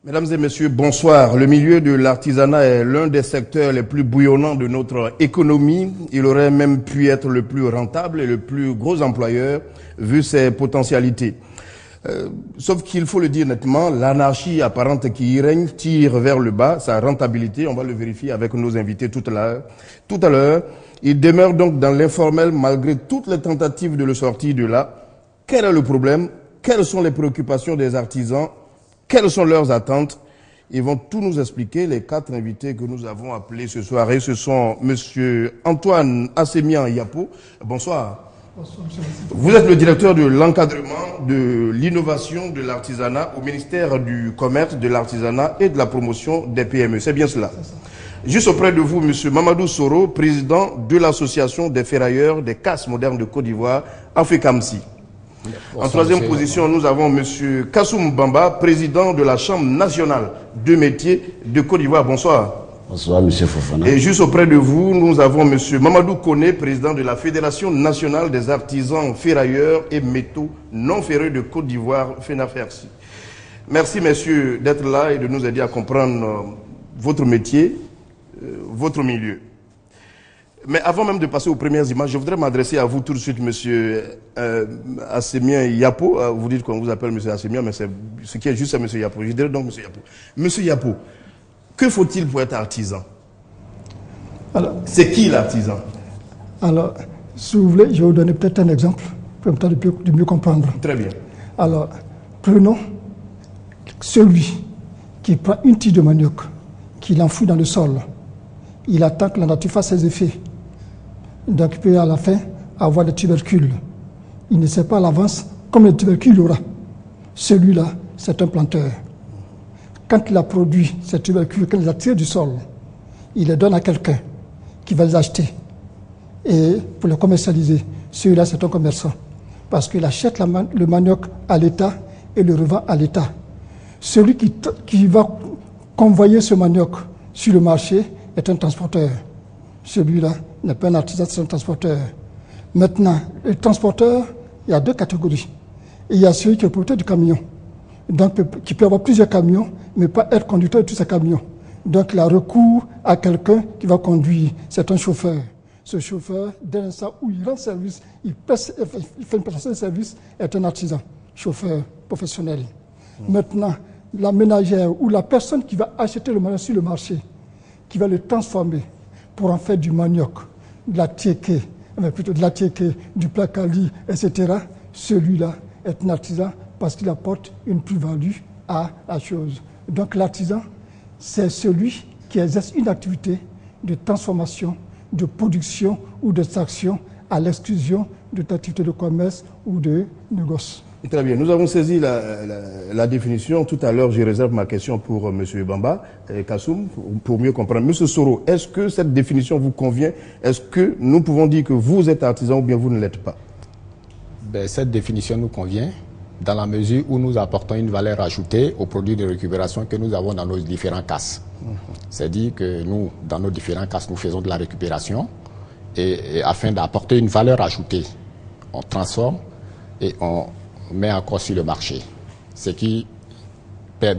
Mesdames et messieurs, bonsoir. Le milieu de l'artisanat est l'un des secteurs les plus bouillonnants de notre économie. Il aurait même pu être le plus rentable et le plus gros employeur vu ses potentialités. Sauf qu'il faut le dire nettement, l'anarchie apparente qui y règne tire vers le bas sa rentabilité. On va le vérifier avec nos invités tout à l'heure. Il demeure donc dans l'informel malgré toutes les tentatives de le sortir de là. Quel est le problème? Quelles sont les préoccupations des artisans? Quelles sont leurs attentes? Ils vont tout nous expliquer, les quatre invités que nous avons appelés ce soir. Et ce sont M. Antoine Assemian Yapo. Bonsoir. Bonsoir, monsieur. Vous êtes le directeur de l'encadrement, de l'innovation, de l'artisanat au ministère du Commerce, de l'artisanat et de la promotion des PME. C'est bien cela? C'est ça. Juste auprès de vous, M. Mamadou Soro, président de l'association des ferrailleurs des casses modernes de Côte d'Ivoire, Africamsi. En troisième position, nous avons M. Kassoum Bamba, président de la Chambre nationale de métiers de Côte d'Ivoire. Bonsoir. Bonsoir, M. Fofana. Et juste auprès de vous, nous avons M. Mamadou Koné, président de la Fédération nationale des artisans ferrailleurs et métaux non ferreux de Côte d'Ivoire, FENAFERCI. Merci, messieurs, d'être là et de nous aider à comprendre votre métier, votre milieu. Mais avant même de passer aux premières images, je voudrais m'adresser à vous tout de suite, monsieur Assemian Yapo. Vous dites qu'on vous appelle monsieur Assemian, mais ce qui est juste, c'est monsieur Yapo. Je dirais donc monsieur Yapo. Monsieur Yapo, que faut-il pour être artisan? C'est qui l'artisan? Alors, si vous voulez, je vais vous donner peut-être un exemple, pour de mieux comprendre. Très bien. Alors, prenons celui qui prend une tige de manioc, qui l'enfoue dans le sol. Il attend que la nature fasse ses effets. Donc, il peut à la fin avoir des tubercules. Il ne sait pas à l'avance combien de tubercules il aura. Celui-là, c'est un planteur. Quand il a produit ces tubercules, quand il les a tirés du sol, il les donne à quelqu'un qui va les acheter et pour les commercialiser. Celui-là, c'est un commerçant. Parce qu'il achète le manioc à l'État et le revend à l'État. Celui qui va convoyer ce manioc sur le marché est un transporteur. Celui-là n'est pas un artisan, c'est un transporteur. Maintenant, le transporteur, il y a deux catégories. Il y a celui qui est propriétaire du camion, donc qui peut avoir plusieurs camions, mais pas être conducteur de tous ces camions. Donc il a recours à quelqu'un qui va conduire. C'est un chauffeur. Ce chauffeur, dès l'instant où il rend service, il fait une prestation de service, est un artisan, chauffeur professionnel. Maintenant, la ménagère ou la personne qui va acheter le manioc sur le marché, qui va le transformer pour en faire du manioc, de la tiéké, du placali, etc. Celui-là est un artisan parce qu'il apporte une plus-value à la chose. Donc l'artisan, c'est celui qui exerce une activité de transformation, de production ou d'extraction à l'exclusion de l'activité de commerce ou de négoce. Très bien. Nous avons saisi la définition. Tout à l'heure, je réserve ma question pour M. Bamba et Kassoum pour mieux comprendre. M. Soro, est-ce que cette définition vous convient? Est-ce que nous pouvons dire que vous êtes artisan ou bien vous ne l'êtes pas? Cette définition nous convient dans la mesure où nous apportons une valeur ajoutée aux produits de récupération que nous avons dans nos différents casses. C'est-à-dire que nous, dans nos différents casses, nous faisons de la récupération et afin d'apporter une valeur ajoutée, on transforme et on met encore sur le marché, ce qui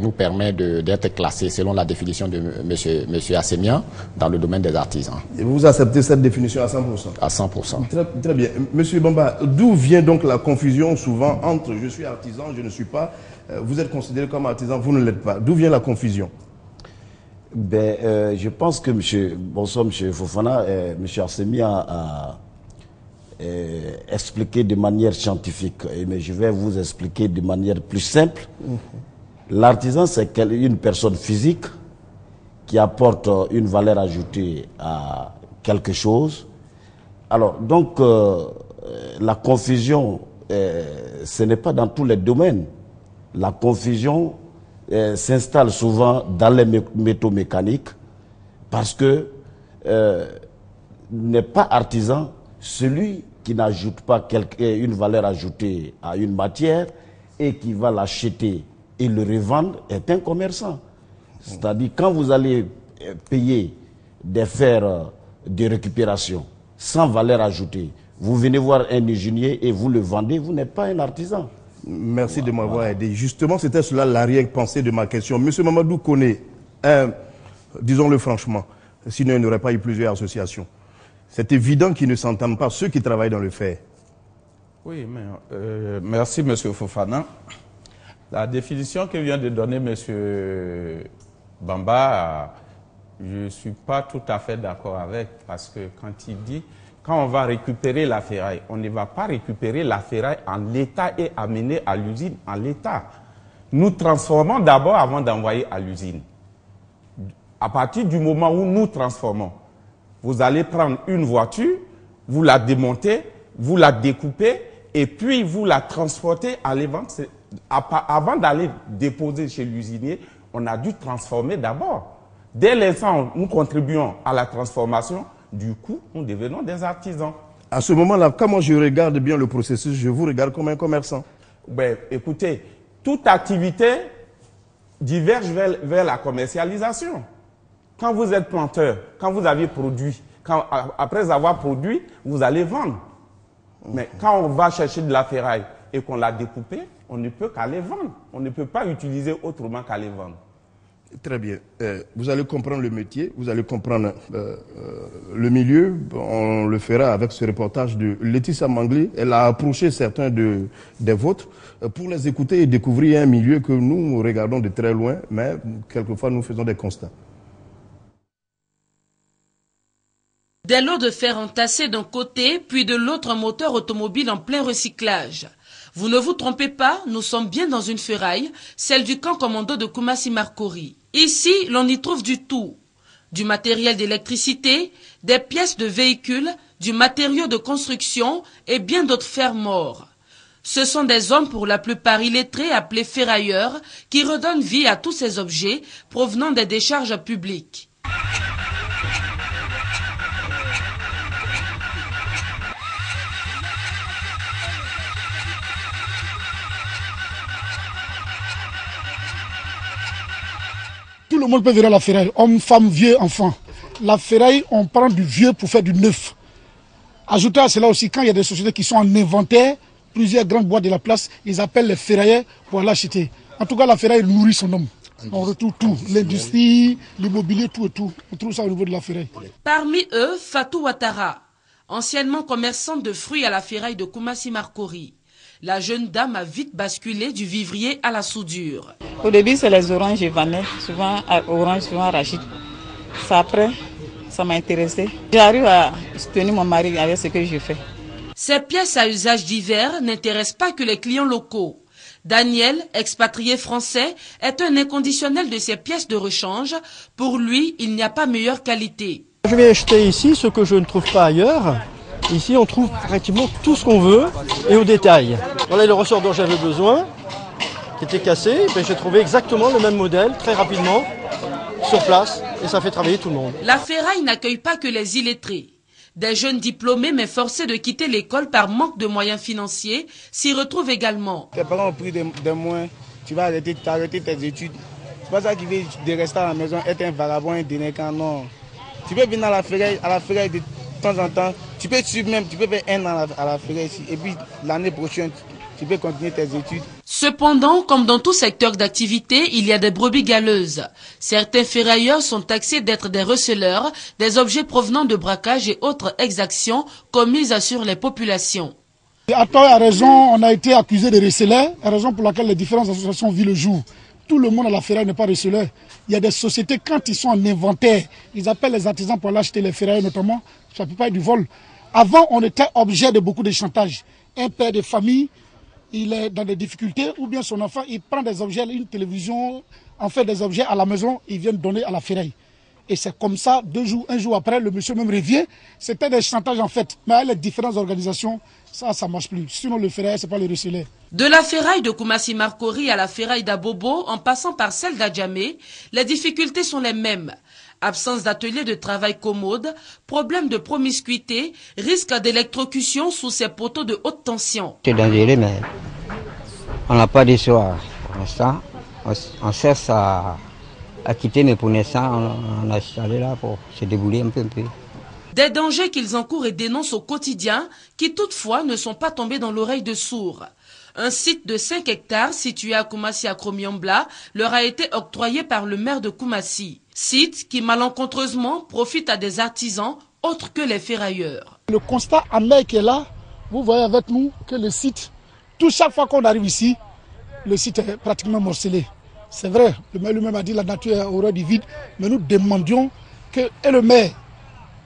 nous permet d'être classés selon la définition de M. Assemian dans le domaine des artisans. Et vous acceptez cette définition à 100%? À 100%. Très bien. Monsieur Bamba, d'où vient donc la confusion souvent entre je suis artisan, je ne suis pas, vous êtes considéré comme artisan, vous ne l'êtes pas. D'où vient la confusion? Je pense que bonsoir M. Fofana, M. Assemian a expliqué de manière scientifique, mais je vais vous expliquer de manière plus simple. L'artisan, c'est une personne physique qui apporte une valeur ajoutée à quelque chose. Alors, donc, la confusion, ce n'est pas dans tous les domaines. La confusion s'installe souvent dans les métaux mécaniques parce que n'est pas artisan celui qui n'ajoute pas une valeur ajoutée à une matière et qui va l'acheter et le revendre est un commerçant. C'est-à-dire quand vous allez payer des fers de récupération sans valeur ajoutée, vous venez voir un ingénieur et vous le vendez, vous n'êtes pas un artisan. Merci de m'avoir aidé. Justement, c'était cela l'arrière-pensée de ma question. Monsieur Mamadou connaît, disons-le franchement, sinon il n'y aurait pas eu plusieurs associations. C'est évident qu'ils ne s'entendent pas, ceux qui travaillent dans le fer. Oui, mais merci Monsieur Fofana. La définition que vient de donner Monsieur Bamba, je ne suis pas tout à fait d'accord avec, parce que quand il dit, quand on va récupérer la ferraille, on ne va pas récupérer la ferraille en l'état et amener à l'usine en l'état. Nous transformons d'abord avant d'envoyer à l'usine. À partir du moment où nous transformons, vous allez prendre une voiture, vous la démontez, vous la découpez et puis vous la transportez à les vendre. Avant d'aller déposer chez l'usinier, on a dû transformer d'abord. Dès l'instant où nous contribuons à la transformation, du coup, nous devenons des artisans. À ce moment-là, quand moi je regarde bien le processus, je vous regarde comme un commerçant. Ben, écoutez, toute activité diverge vers la commercialisation. Quand vous êtes planteur, quand vous avez produit, après avoir produit, vous allez vendre. Mais quand on va chercher de la ferraille et qu'on l'a découpée, on ne peut qu'aller vendre. On ne peut pas utiliser autrement qu'aller vendre. Très bien. Vous allez comprendre le métier, vous allez comprendre le milieu. On le fera avec ce reportage de Laetitia Mangli. Elle a approché certains des vôtres pour les écouter et découvrir un milieu que nous regardons de très loin, mais quelquefois nous faisons des constats. Des lots de fer entassés d'un côté, puis de l'autre un moteur automobile en plein recyclage. Vous ne vous trompez pas, nous sommes bien dans une ferraille, celle du camp commando de Koumassi Marcory. Ici, l'on y trouve du tout. Du matériel d'électricité, des pièces de véhicules, du matériau de construction et bien d'autres fers morts. Ce sont des hommes pour la plupart illettrés appelés ferrailleurs qui redonnent vie à tous ces objets provenant des décharges publiques. Tout le monde peut venir à la ferraille, hommes, femmes, vieux, enfants. La ferraille, on prend du vieux pour faire du neuf. Ajoutez à cela aussi, quand il y a des sociétés qui sont en inventaire, plusieurs grandes boîtes de la place, ils appellent les ferrailleurs pour aller acheter. En tout cas, la ferraille nourrit son homme. On retrouve tout, l'industrie, l'immobilier, tout et tout. On trouve ça au niveau de la ferraille. Parmi eux, Fatou Ouattara, anciennement commerçante de fruits à la ferraille de Koumassi Marcory. La jeune dame a vite basculé du vivrier à la soudure. Au début, c'est les oranges que je vendais, souvent oranges, souvent arachides. Ça, après, ça m'a intéressé. J'arrive à soutenir mon mari avec ce que je fais. Ces pièces à usage divers n'intéressent pas que les clients locaux. Daniel, expatrié français, est un inconditionnel de ces pièces de rechange. Pour lui, il n'y a pas meilleure qualité. Je vais acheter ici ce que je ne trouve pas ailleurs. Ici, on trouve pratiquement tout ce qu'on veut et au détail. Voilà le ressort dont j'avais besoin, qui était cassé. J'ai trouvé exactement le même modèle, très rapidement, sur place, et ça fait travailler tout le monde. La ferraille n'accueille pas que les illettrés. Des jeunes diplômés mais forcés de quitter l'école par manque de moyens financiers s'y retrouvent également. Tes parents ont pris des moyens, tu vas arrêter tes études. C'est pas ça qui veut de rester à la maison, être un vagabond, un délinquant, non. Tu peux venir à la ferraille de temps en temps, tu peux suivre même, tu peux faire un an à la ferraille ici, et puis l'année prochaine, tu peux continuer tes études. Cependant, comme dans tout secteur d'activité, il y a des brebis galeuses. Certains ferrailleurs sont taxés d'être des receleurs, des objets provenant de braquages et autres exactions commises sur les populations. À tort et à raison, on a été accusé de receleurs, raison pour laquelle les différentes associations vivent le jour. Tout le monde à la ferraille n'est pas receleur. Il y a des sociétés, quand ils sont en inventaire, ils appellent les artisans pour aller acheter les ferrailles notamment. Ça ne peut pas être du vol. Avant, on était objet de beaucoup de chantage. Un père de famille, il est dans des difficultés, ou bien son enfant, il prend des objets, une télévision, en fait des objets à la maison, il vient donner à la ferraille. Et c'est comme ça, un jour après, le monsieur même revient. C'était des chantages en fait. Mais avec les différentes organisations, ça ne marche plus. Sinon, le ferraille, ce n'est pas le receleur. De la ferraille de Koumassi Marcory à la ferraille d'Abobo, en passant par celle d'Adjamé, les difficultés sont les mêmes. Absence d'ateliers de travail commode, problème de promiscuité, risque d'électrocution sous ces poteaux de haute tension. C'est dangereux, mais on n'a pas de choix. Pour l'instant, on cherche à quitter, mais pour l'instant, on a installé là pour se débrouiller un peu. Des dangers qu'ils encourent et dénoncent au quotidien, qui toutefois ne sont pas tombés dans l'oreille de sourds. Un site de 5 hectares situé à Koumassi à Kromiombla leur a été octroyé par le maire de Koumassi. Site qui malencontreusement profite à des artisans autres que les ferrailleurs. Le constat amer qui est là, vous voyez avec nous que le site, chaque fois qu'on arrive ici, le site est pratiquement morcelé. C'est vrai, le maire lui-même a dit que la nature est horreur du vide, mais nous demandions que le maire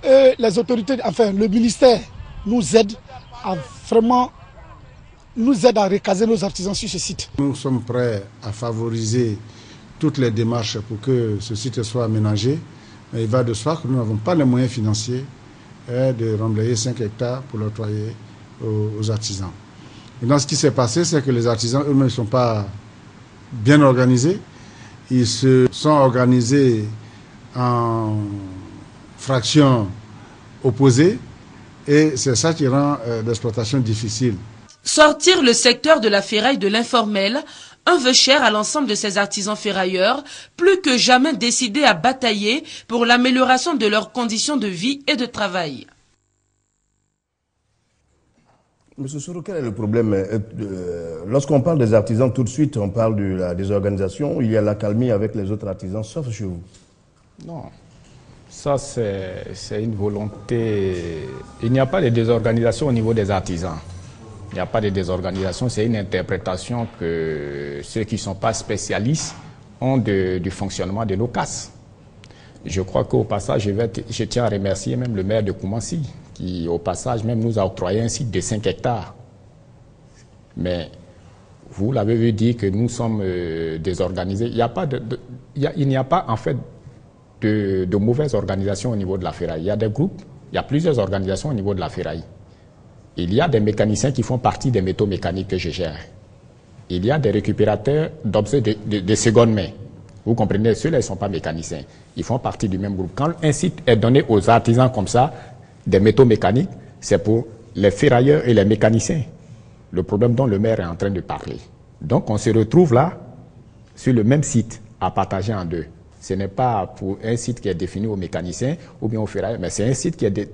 et les autorités, enfin le ministère, nous aident à vraiment recaser nos artisans sur ce site. Nous sommes prêts à favoriser toutes les démarches pour que ce site soit aménagé. Mais il va de soi que nous n'avons pas les moyens financiers de remblayer 5 hectares pour l'octroyer aux artisans. Maintenant, ce qui s'est passé, c'est que les artisans eux-mêmes ne sont pas bien organisés. Ils se sont organisés en fractions opposées et c'est ça qui rend l'exploitation difficile. Sortir le secteur de la ferraille de l'informel, un vœu cher à l'ensemble de ces artisans ferrailleurs, plus que jamais décidés à batailler pour l'amélioration de leurs conditions de vie et de travail. Monsieur Soro, quel est le problème? Lorsqu'on parle des artisans, tout de suite, on parle de la désorganisation. Il y a l'accalmie avec les autres artisans, sauf chez vous. Non, ça c'est une volonté. Il n'y a pas de désorganisation au niveau des artisans. Il n'y a pas de désorganisation, c'est une interprétation que ceux qui ne sont pas spécialistes ont du fonctionnement de nos casses. Je crois qu'au passage, je tiens à remercier même le maire de Koumassi, qui au passage même nous a octroyé un site de 5 hectares. Mais vous l'avez vu dire que nous sommes désorganisés. Il n'y a pas en fait de mauvaise organisation au niveau de la ferraille. Il y a des groupes, il y a plusieurs organisations au niveau de la ferraille. Il y a des mécaniciens qui font partie des métaux mécaniques que je gère. Il y a des récupérateurs d'objets de seconde main. Vous comprenez, ceux-là, ils ne sont pas mécaniciens. Ils font partie du même groupe. Quand un site est donné aux artisans comme ça, des métaux mécaniques, c'est pour les ferrailleurs et les mécaniciens. Le problème dont le maire est en train de parler. Donc, on se retrouve là, sur le même site, à partager en deux. Ce n'est pas pour un site qui est défini aux mécaniciens ou bien aux ferrailleurs, mais c'est un site qui est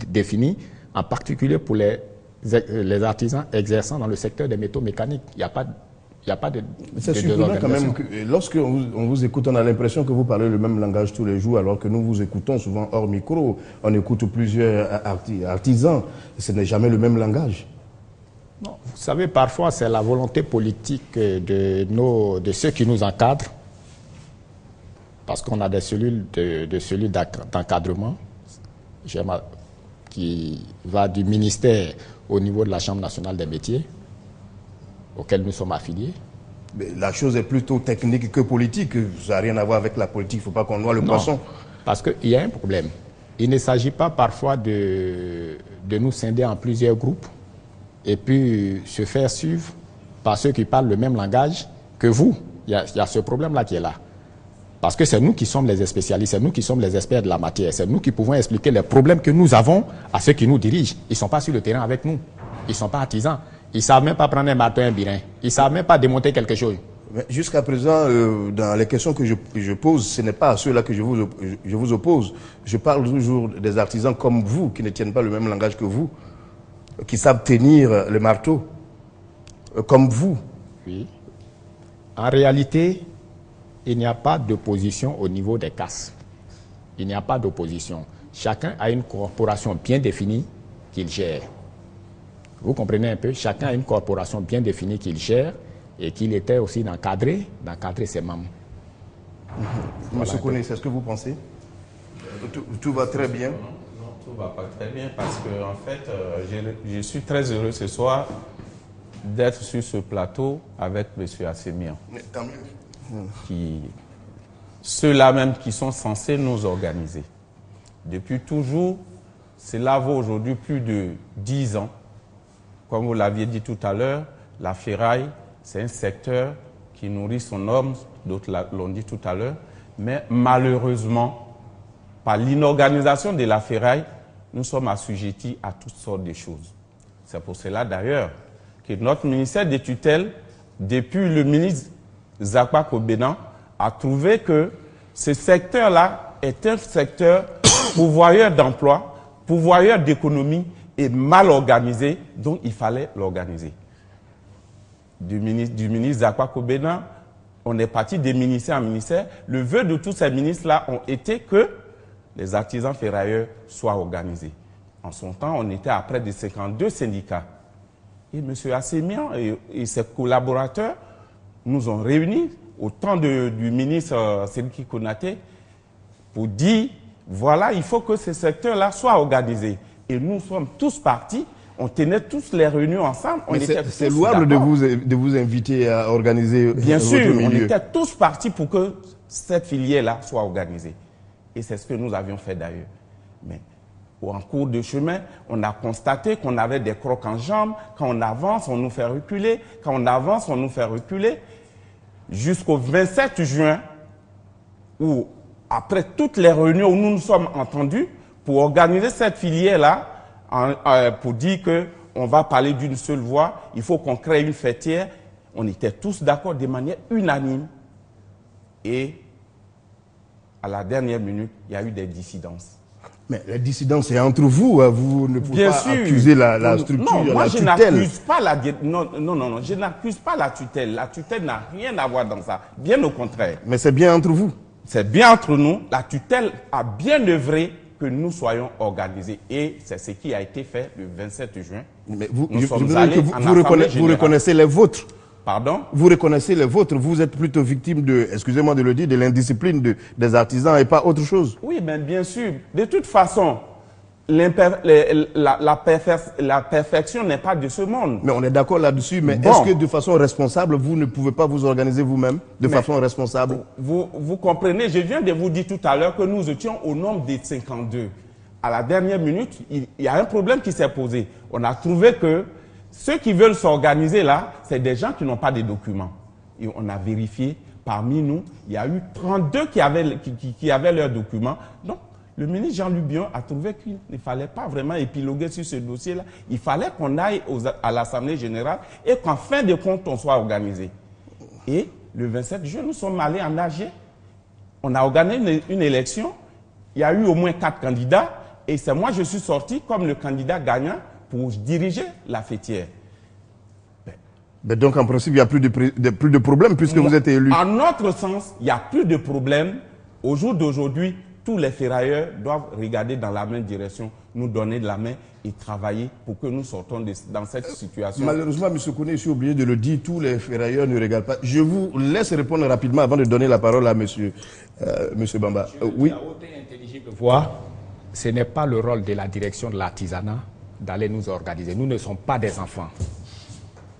défini en particulier pour les artisans exerçant dans le secteur des métaux mécaniques. Il n'y a pas de c'est surprenant quand même que lorsqu'on vous écoute, on a l'impression que vous parlez le même langage tous les jours, alors que nous vous écoutons souvent hors micro. On écoute plusieurs artisans. Ce n'est jamais le même langage. Non, vous savez, parfois c'est la volonté politique de ceux qui nous encadrent, parce qu'on a des cellules d'encadrement qui va du ministère au niveau de la Chambre nationale des métiers, auquel nous sommes affiliés. Mais la chose est plutôt technique que politique. Ça n'a rien à voir avec la politique. Il ne faut pas qu'on noie le poisson. Parce qu'il y a un problème. Il ne s'agit pas parfois de nous scinder en plusieurs groupes et puis se faire suivre par ceux qui parlent le même langage que vous. Il y a ce problème-là qui est là. Parce que c'est nous qui sommes les spécialistes, c'est nous qui sommes les experts de la matière, c'est nous qui pouvons expliquer les problèmes que nous avons à ceux qui nous dirigent. Ils ne sont pas sur le terrain avec nous, ils ne sont pas artisans, ils ne savent même pas prendre un marteau et un birin, ils ne savent même pas démonter quelque chose. Jusqu'à présent, dans les questions que je pose, ce n'est pas à ceux-là que je vous oppose. Je parle toujours des artisans comme vous, qui ne tiennent pas le même langage que vous, qui savent tenir le marteau, comme vous. Oui. En réalité, il n'y a pas d'opposition au niveau des casses. Il n'y a pas d'opposition. Chacun a une corporation bien définie qu'il gère. Vous comprenez un peu? Chacun a une corporation bien définie qu'il gère et qu'il était aussi d'encadrer ses membres. Monsieur Kone, c'est ce que vous pensez? Tout va très bien? Non, tout va pas très bien parce que en fait, je suis très heureux ce soir d'être sur ce plateau avec M. Assemian. Tant mieux. Ceux-là même qui sont censés nous organiser. Depuis toujours, cela vaut aujourd'hui plus de 10 ans. Comme vous l'aviez dit tout à l'heure, la ferraille, c'est un secteur qui nourrit son homme, d'autres l'ont dit tout à l'heure, mais malheureusement, par l'inorganisation de la ferraille, nous sommes assujettis à toutes sortes de choses. C'est pour cela d'ailleurs que notre ministère des tutelles, depuis le ministre Zakpa Kobenan, a trouvé que ce secteur-là est un secteur pourvoyeur du ministre Zakwa Kobena, on est parti des ministères en ministère. Le vœu de tous ces ministres-là ont été que les artisans ferrailleurs soient organisés. En son temps, on était à près de 52 syndicats. Et M. Assemian et ses collaborateurs nous ont réunis au temps du ministre Sediki Konaté pour dire, voilà, il faut que ce secteur-là soit organisé. Et nous sommes tous partis, on tenait tous les réunions ensemble. C'est louable de vous inviter à organiser Bien votre sûr, milieu. on était tous partis pour que cette filière-là soit organisée. Et c'est ce que nous avions fait d'ailleurs. Mais en cours de chemin, on a constaté qu'on avait des crocs en jambes. Quand on avance, on nous fait reculer. Quand on avance, on nous fait reculer. Jusqu'au 27 juin, où après toutes les réunions où nous nous sommes entendus pour organiser cette filière-là, pour dire qu'on va parler d'une seule voix, il faut qu'on crée une fêtière. On était tous d'accord de manière unanime. Et à la dernière minute, il y a eu des dissidences. Mais la dissidence, c'est entre vous. Vous ne pouvez Bien pas sûr. accuser la structure, non, moi, la je tutelle. n'accuse pas non, je n'accuse pas la tutelle. La tutelle n'a rien à voir dans ça. Bien au contraire. Mais c'est bien entre vous. C'est bien entre nous. La tutelle a bien œuvré que nous soyons organisés. Et c'est ce qui a été fait le 27 juin. Mais vous reconnaissez les vôtres. Pardon? Vous reconnaissez les vôtres. Vous êtes plutôt victime de, excusez-moi de le dire, de l'indiscipline des artisans et pas autre chose. Oui, mais bien sûr. De toute façon, la perfection n'est pas de ce monde. Mais on est d'accord là-dessus. Mais Bon. est-ce que de façon responsable, vous ne pouvez pas vous organiser vous-même de façon responsable? Vous comprenez, je viens de vous dire tout à l'heure que nous étions au nombre des 52. À la dernière minute, il y a un problème qui s'est posé. On a trouvé que ceux qui veulent s'organiser là, c'est des gens qui n'ont pas de documents. Et on a vérifié, parmi nous, il y a eu 32 qui avaient leurs documents. Donc, le ministre Jean-Luc Bion a trouvé qu'il ne fallait pas vraiment épiloguer sur ce dossier-là. Il fallait qu'on aille à l'Assemblée générale et qu'en fin de compte, on soit organisé. Et le 27 juin, nous sommes allés en AG. On a organisé une élection. Il y a eu au moins 4 candidats. Et c'est moi, je suis sorti comme le candidat gagnant pour diriger la fêtière. Mais donc, en principe, il n'y a plus de problème puisque vous êtes élu. En notre sens, il n'y a plus de problème. Au jour d'aujourd'hui, tous les ferrailleurs doivent regarder dans la même direction, nous donner de la main et travailler pour que nous sortons dans cette situation. Malheureusement, M. Kone, je suis obligé de le dire, tous les ferrailleurs ne regardent pas. Je vous laisse répondre rapidement avant de donner la parole à M. Bamba. Oui. La haute et intelligible voix, ce n'est pas le rôle de la direction de l'artisanat d'aller nous organiser. Nous ne sommes pas des enfants.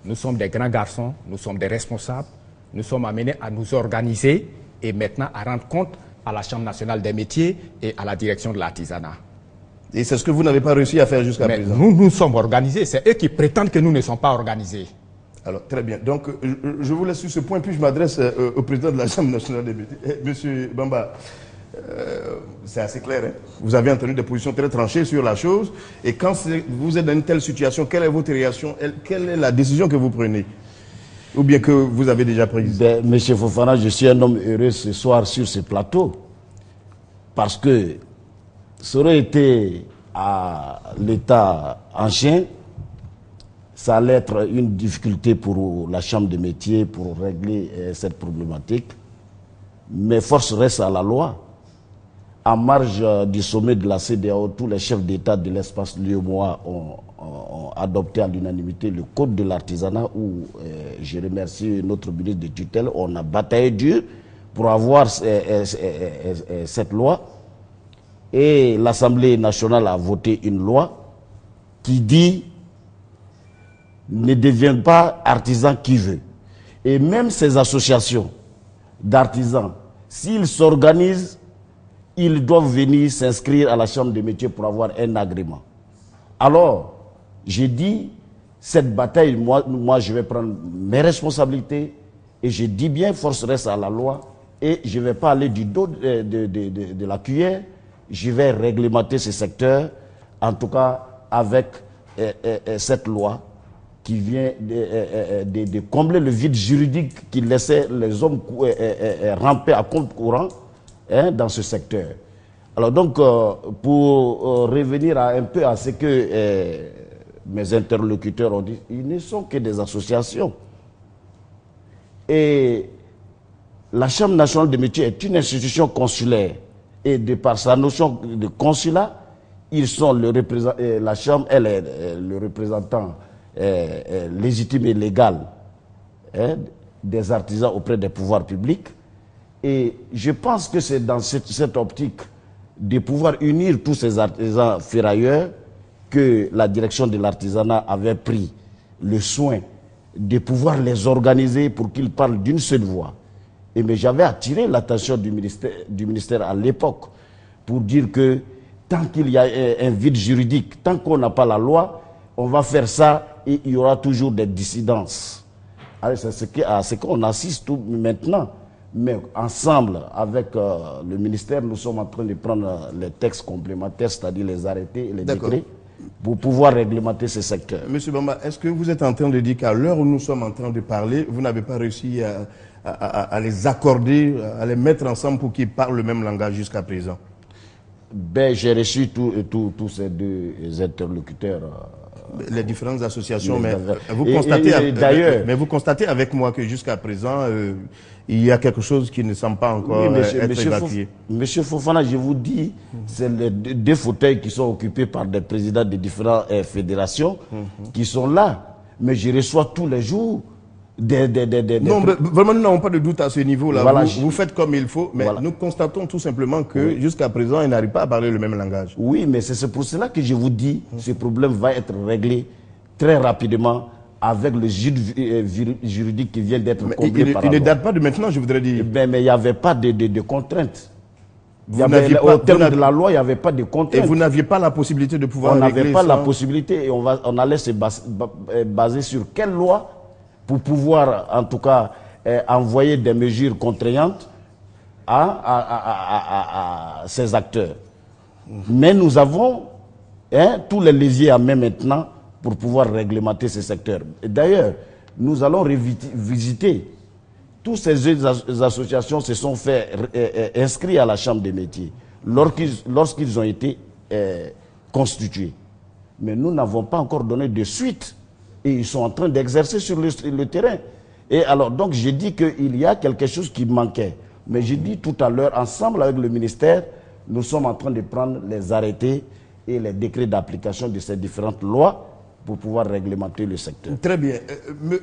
Nous sommes des grands garçons, nous sommes des responsables, nous sommes amenés à nous organiser et maintenant à rendre compte à la Chambre nationale des métiers et à la direction de l'artisanat. Et c'est ce que vous n'avez pas réussi à faire jusqu'à présent. Nous sommes organisés, c'est eux qui prétendent que nous ne sommes pas organisés. Alors, très bien. Donc, je vous laisse sur ce point, puis je m'adresse au président de la Chambre nationale des métiers. Monsieur Bamba, c'est assez clair. Hein? Vous avez entendu des positions très tranchées sur la chose. Et quand vous êtes dans une telle situation, quelle est votre réaction? Quelle est la décision que vous prenez? Ou bien que vous avez déjà prise? Monsieur Fofana, je suis un homme heureux ce soir sur ce plateau. Parce que ça aurait été à l'État en chien, ça allait être une difficulté pour la Chambre des métiers pour régler cette problématique. Mais force reste à la loi. En marge du sommet de la CEDEAO, tous les chefs d'État de l'espace liémois ont adopté à l'unanimité le code de l'artisanat où je remercie notre ministre de tutelle. On a bataillé dur pour avoir cette loi. Et l'Assemblée nationale a voté une loi qui dit ne devienne pas artisan qui veut. Et même ces associations d'artisans, s'ils s'organisent, ils doivent venir s'inscrire à la Chambre des métiers pour avoir un agrément. Alors, j'ai dit, cette bataille, moi je vais prendre mes responsabilités et je dis bien, force reste à la loi et je ne vais pas aller du dos de la cuillère, je vais réglementer ce secteur, en tout cas avec cette loi qui vient de combler le vide juridique qui laissait les hommes ramper à compte courant dans ce secteur. Alors donc, pour revenir un peu à ce que mes interlocuteurs ont dit, ils ne sont que des associations. Et la Chambre nationale des métiers est une institution consulaire. Et de par sa notion de consulat, ils sont le représentant, la Chambre, elle est le représentant légitime et légal des artisans auprès des pouvoirs publics. Et je pense que c'est dans cette optique de pouvoir unir tous ces artisans ferrailleurs que la direction de l'artisanat avait pris le soin de pouvoir les organiser pour qu'ils parlent d'une seule voix. Mais j'avais attiré l'attention du ministère à l'époque pour dire que tant qu'il y a un vide juridique, tant qu'on n'a pas la loi, on va faire ça et il y aura toujours des dissidences. C'est ce qu'on assiste tout maintenant. Mais ensemble, avec le ministère, nous sommes en train de prendre les textes complémentaires, c'est-à-dire les arrêtés et les décrets, pour pouvoir réglementer ce secteur. Monsieur Bamba, est-ce que vous êtes en train de dire qu'à l'heure où nous sommes en train de parler, vous n'avez pas réussi à les accorder, à les mettre ensemble pour qu'ils parlent le même langage jusqu'à présent? Ben, j'ai reçu tous ces deux interlocuteurs. Les différentes associations, mais vous constatez avec moi que jusqu'à présent, il y a quelque chose qui ne semble pas encore être évacué. Monsieur Fofana, je vous dis, c'est les deux fauteuils qui sont occupés par des présidents de différentes fédérations qui sont là. Mais je reçois tous les jours non, mais vraiment, nous n'avons pas de doute à ce niveau-là. Voilà, vous faites comme il faut, mais nous constatons tout simplement que jusqu'à présent, ils n'arrivent pas à parler le même langage. Oui, mais c'est pour cela que je vous dis, ce problème va être réglé très rapidement avec le juridique qui vient d'être comblé par la loi. Il ne date pas de maintenant, je voudrais dire. Mais il n'y avait pas de contraintes. Au terme de la loi, il n'y avait pas de contraintes. Et vous n'aviez pas la possibilité de pouvoir régler ça? On n'avait pas la possibilité et on allait se baser sur quelle loi pour pouvoir, en tout cas, envoyer des mesures contraignantes à ces acteurs. Mais nous avons tous les leviers à main maintenant pour pouvoir réglementer ce secteur. D'ailleurs, nous allons visiter. Toutes ces associations se sont fait inscrits à la Chambre des métiers lorsqu'ils ont été constitués. Mais nous n'avons pas encore donné de suite. Et ils sont en train d'exercer sur le terrain. Et alors, donc, j'ai dit qu'il y a quelque chose qui manquait. Mais j'ai dit tout à l'heure, ensemble avec le ministère, nous sommes en train de prendre les arrêtés et les décrets d'application de ces différentes lois pour pouvoir réglementer le secteur. Très bien.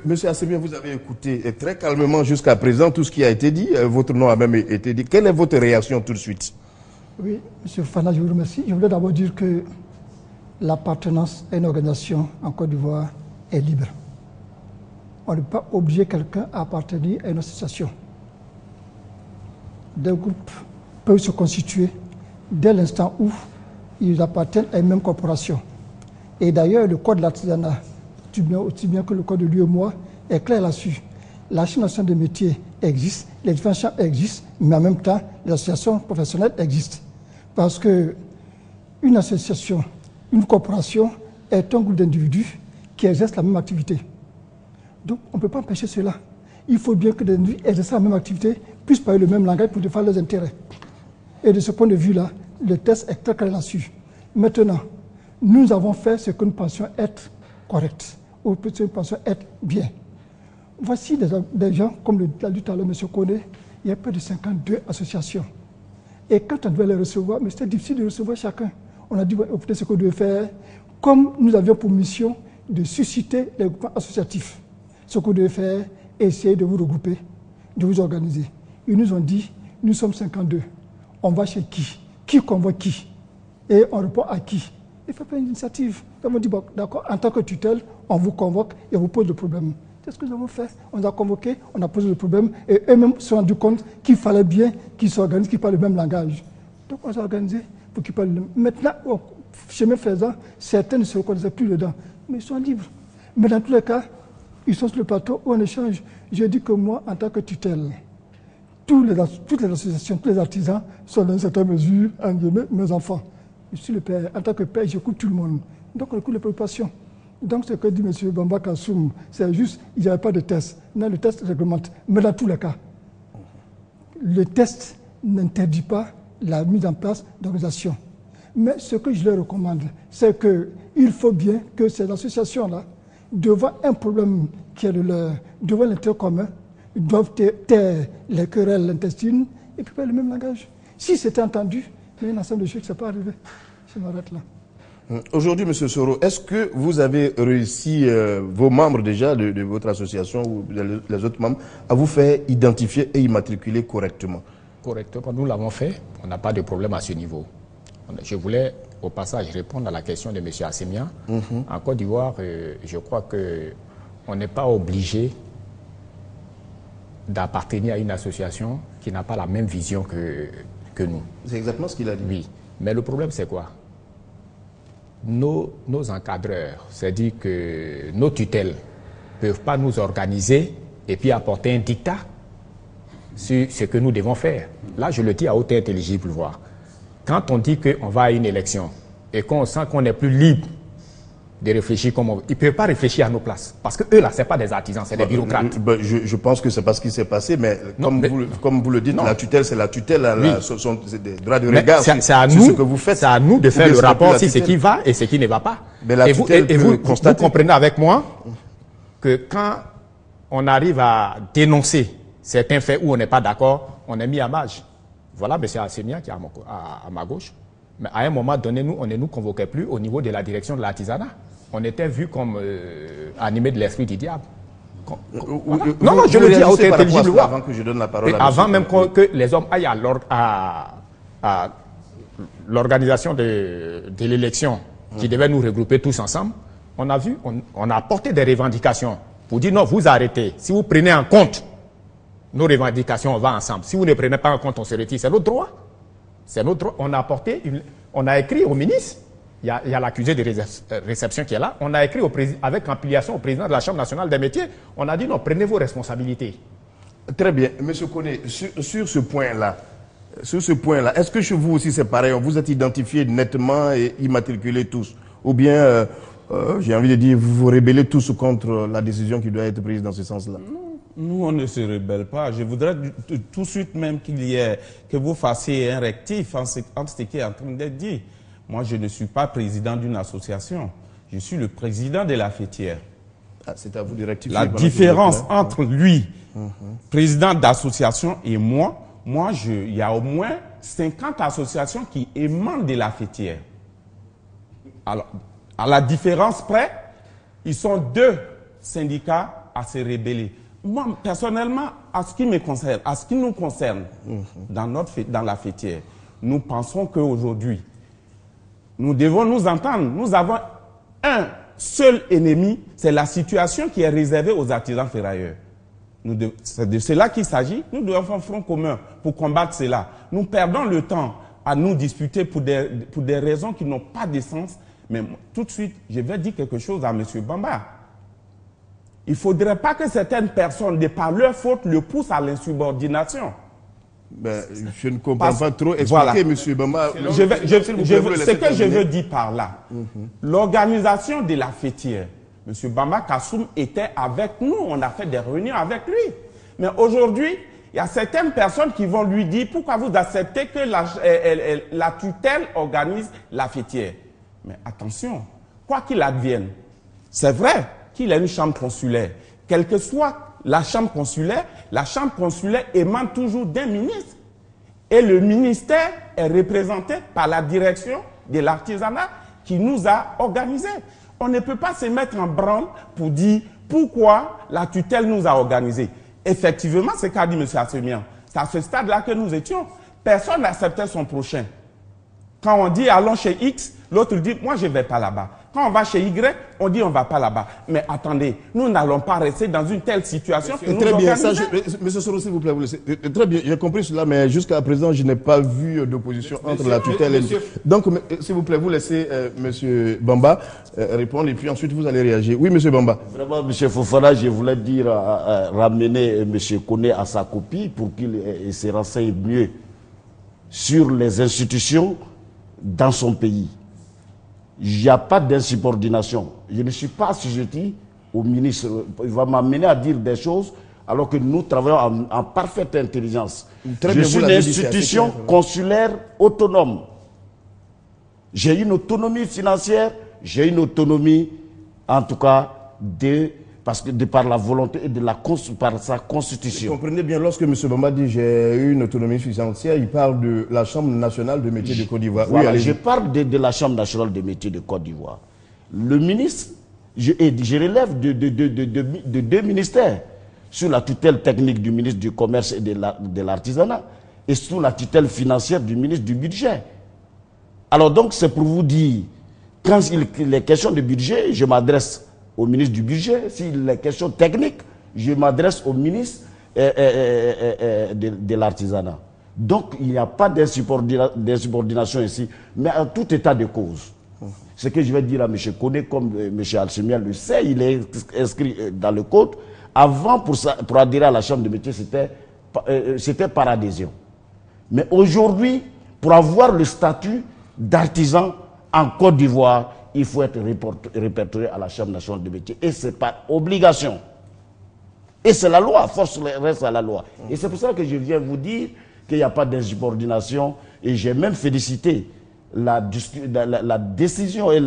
Monsieur Assebien, vous avez écouté très calmement jusqu'à présent tout ce qui a été dit. Votre nom a même été dit. Quelle est votre réaction tout de suite? Oui, monsieur Fana, je vous remercie. Je voulais d'abord dire que l'appartenance à une organisation en Côte d'Ivoire est libre. On n'est pas obligé quelqu'un à appartenir à une association. Des groupes peuvent se constituer dès l'instant où ils appartiennent à une même corporation. Et d'ailleurs, le code de l'artisanat, aussi bien que le code de l'UEMOA, est clair là-dessus. La Chambre nationale des métiers existe, les différentes chambres existent, mais en même temps, les associations professionnelles existent. Parce que une association, une corporation est un groupe d'individus qui exercent la même activité. Donc, on ne peut pas empêcher cela. Il faut bien que les individus exerçant la même activité puissent parler le même langage pour défendre leurs intérêts. Et de ce point de vue-là, le test est très clair là-dessus. Maintenant, nous avons fait ce que nous pensions être correct, ou ce que nous pensions être bien. Voici des gens, comme l'a dit tout à l'heure M. Koné, il y a près de 52 associations. Et quand on devait les recevoir, mais c'était difficile de recevoir chacun. On a dit, écoutez, ce qu'on devait faire, comme nous avions pour mission de susciter les groupements associatifs, ce qu'on devait faire, essayer de vous regrouper, de vous organiser. Ils nous ont dit, nous sommes 52, on va chez qui? Qui convoque qui? Et on répond à qui? Il faut prendre une initiative. Nous avons dit, bon, d'accord, en tant que tutelle, on vous convoque et on vous pose le problème. C'est ce que nous avons fait. On les a convoqués, on a posé le problème et eux-mêmes se sont rendus compte qu'il fallait bien qu'ils s'organisent, qu'ils parlent le même langage. Donc on s'est organisé pour qu'ils parlent le même. Maintenant, chemin faisant, certains ne se reconnaissaient plus dedans, mais ils sont libres. Mais dans tous les cas, ils sont sur le plateau où on échange. Je dis que moi, en tant que tutelle, toutes les associations, tous les artisans sont dans une certaine mesure, en guillemets, mes enfants. Je suis le père. En tant que père, j'écoute tout le monde. Donc on écoute les préoccupations. Donc ce que dit M. Bamba Kassoum, c'est juste, il n'y avait pas de test. Non, le test réglemente. Mais dans tous les cas, le test n'interdit pas la mise en place d'organisations. Mais ce que je leur recommande, c'est qu'il faut bien que ces associations-là, devant un problème qui est de leur, devant l'intérêt commun, doivent taire les querelles intestines et puis pas le même langage. Si c'était entendu, mais un ensemble de choses, ça n'est pas arrivé. Je m'arrête là. Aujourd'hui, M. Soro, est-ce que vous avez réussi, vos membres déjà de votre association ou les autres membres, à vous faire identifier et immatriculer correctement? Correctement, nous l'avons fait. On n'a pas de problème à ce niveau. Je voulais au passage répondre à la question de M. Assemia. En Côte d'Ivoire, je crois qu'on n'est pas obligé d'appartenir à une association qui n'a pas la même vision que nous. C'est exactement ce qu'il a dit. Oui. Mais le problème, c'est quoi? Nos encadreurs, c'est-à-dire que nos tutelles ne peuvent pas nous organiser et puis apporter un dictat sur ce que nous devons faire. Là, je le dis à haute intelligible voix. Quand on dit qu'on va à une élection et qu'on sent qu'on n'est plus libre de réfléchir comme on veut, ils ne peuvent pas réfléchir à nos places. Parce que eux, là, ce n'est pas des artisans, c'est des bureaucrates. Je pense que c'est pas ce qui s'est passé, mais, comme vous le dites, la tutelle, c'est la tutelle, c'est des droits de regard. C'est à nous, ce que vous faites. C'est à nous de faire le rapport sur ce qui va et ce qui ne va pas. Mais la vous comprenez avec moi que quand on arrive à dénoncer certains faits où on n'est pas d'accord, on est mis à marge. Voilà M. Assemia qui est à ma gauche. Mais à un moment donné, on ne nous convoquait plus au niveau de la direction de l'artisanat. On était vus comme animés de l'esprit du diable. Non, je le dis à haute intelligible. Avant que je donne la parole avant même que les hommes aillent à l'organisation de l'élection qui devait nous regrouper tous ensemble, on a vu, on a apporté des revendications pour dire non, vous arrêtez. Si vous prenez en compte nos revendications, on va ensemble. Si vous ne prenez pas en compte, on se retire. C'est notre droit. C'est notre droit. On a écrit au ministre, il y a l'accusé de réception qui est là, on a écrit avec ampliation au président de la Chambre nationale des métiers, on a dit non, prenez vos responsabilités. Très bien. Monsieur Koné, sur ce point-là, est-ce que chez vous aussi c'est pareil, vous êtes identifiés nettement et immatriculés tous? Ou bien, j'ai envie de dire, vous vous rébellez tous contre la décision qui doit être prise dans ce sens-là? Nous, on ne se rebelle pas. Je voudrais tout de suite même que vous fassiez un rectif entre ce qui est en train d'être dit. Moi, je ne suis pas président d'une association. Je suis le président de la fêtière. Ah, c'est à vous de rectifier. La différence entre lui, président d'association, et moi, il y a au moins 50 associations qui émanent de la fêtière. Alors, à la différence près, ils sont 2 syndicats à se rebeller. Moi, personnellement, à ce qui me concerne, à ce qui nous concerne, dans la fêtière, nous pensons qu'aujourd'hui, nous devons nous entendre. Nous avons un seul ennemi, c'est la situation qui est réservée aux artisans ferrailleurs. C'est de cela qu'il s'agit. Nous devons faire un front commun pour combattre cela. Nous perdons le temps à nous disputer pour des raisons qui n'ont pas de sens. Mais tout de suite, je vais dire quelque chose à M. Bamba. Il ne faudrait pas que certaines personnes, de par leur faute, le poussent à l'insubordination. Ben, je ne comprends pas trop. Expliquez, voilà. M. Bamba. Ce que je veux dire par là, l'organisation de la fêtière, M. Bamba Kassoum était avec nous. On a fait des réunions avec lui. Mais aujourd'hui, il y a certaines personnes qui vont lui dire pourquoi vous acceptez que la tutelle organise la fêtière. Mais attention, quoi qu'il advienne, c'est vrai qu'il a une chambre consulaire. Quelle que soit la chambre consulaire émane toujours d'un ministre. Et le ministère est représenté par la direction de l'artisanat qui nous a organisés. On ne peut pas se mettre en branle pour dire pourquoi la tutelle nous a organisés. Effectivement, c'est qu'a dit M. Assemia. C'est à ce stade-là que nous étions. Personne n'acceptait son prochain. Quand on dit allons chez X, l'autre dit moi je ne vais pas là-bas. Quand on va chez Y, on dit on ne va pas là-bas. Mais attendez, nous n'allons pas rester dans une telle situation que nous très bien, organisons. Monsieur Soro, s'il vous plaît, vous laissez. Très bien, j'ai compris cela, mais jusqu'à présent, je n'ai pas vu d'opposition entre la tutelle et... Donc, s'il vous plaît, vous laissez Monsieur Bamba répondre et puis ensuite vous allez réagir. Oui, Monsieur Bamba. Vraiment, Monsieur Fofana, je voulais dire, ramener Monsieur Koné à sa copie pour qu'il se renseigne mieux sur les institutions dans son pays. Il n'y a pas d'insubordination. Je ne suis pas assujetti au ministre. Il va m'amener à dire des choses alors que nous travaillons en parfaite intelligence. Je suis une institution consulaire autonome. J'ai une autonomie financière, j'ai une autonomie, en tout cas, de parce que de par la volonté et par sa constitution. Vous comprenez bien, lorsque M. Bamba dit j'ai une autonomie financière, il parle de la Chambre nationale de métiers de Côte d'Ivoire. Voilà, oui, je parle de la Chambre nationale de métiers de Côte d'Ivoire. Le ministre, je relève de 2 ministères, sous la tutelle technique du ministre du Commerce et de l'Artisanat, et sous la tutelle financière du ministre du Budget. Alors donc, c'est pour vous dire, quand il est question de budget, je m'adresse au ministre du Budget. S'il est question technique, je m'adresse au ministre de l'Artisanat. Donc, il n'y a pas d'insubordination ici, mais en tout état de cause. Ce que je vais dire à M. Koné, comme M. Alsemiel le sait, il est inscrit dans le code. Avant, pour adhérer à la Chambre de métier, c'était par adhésion. Mais aujourd'hui, pour avoir le statut d'artisan en Côte d'Ivoire, il faut être répertorié à la Chambre nationale de métier. Et c'est par obligation. Et c'est la loi, force reste à la loi. Et c'est pour ça que je viens vous dire qu'il n'y a pas d'insubordination. Et j'ai même félicité la décision et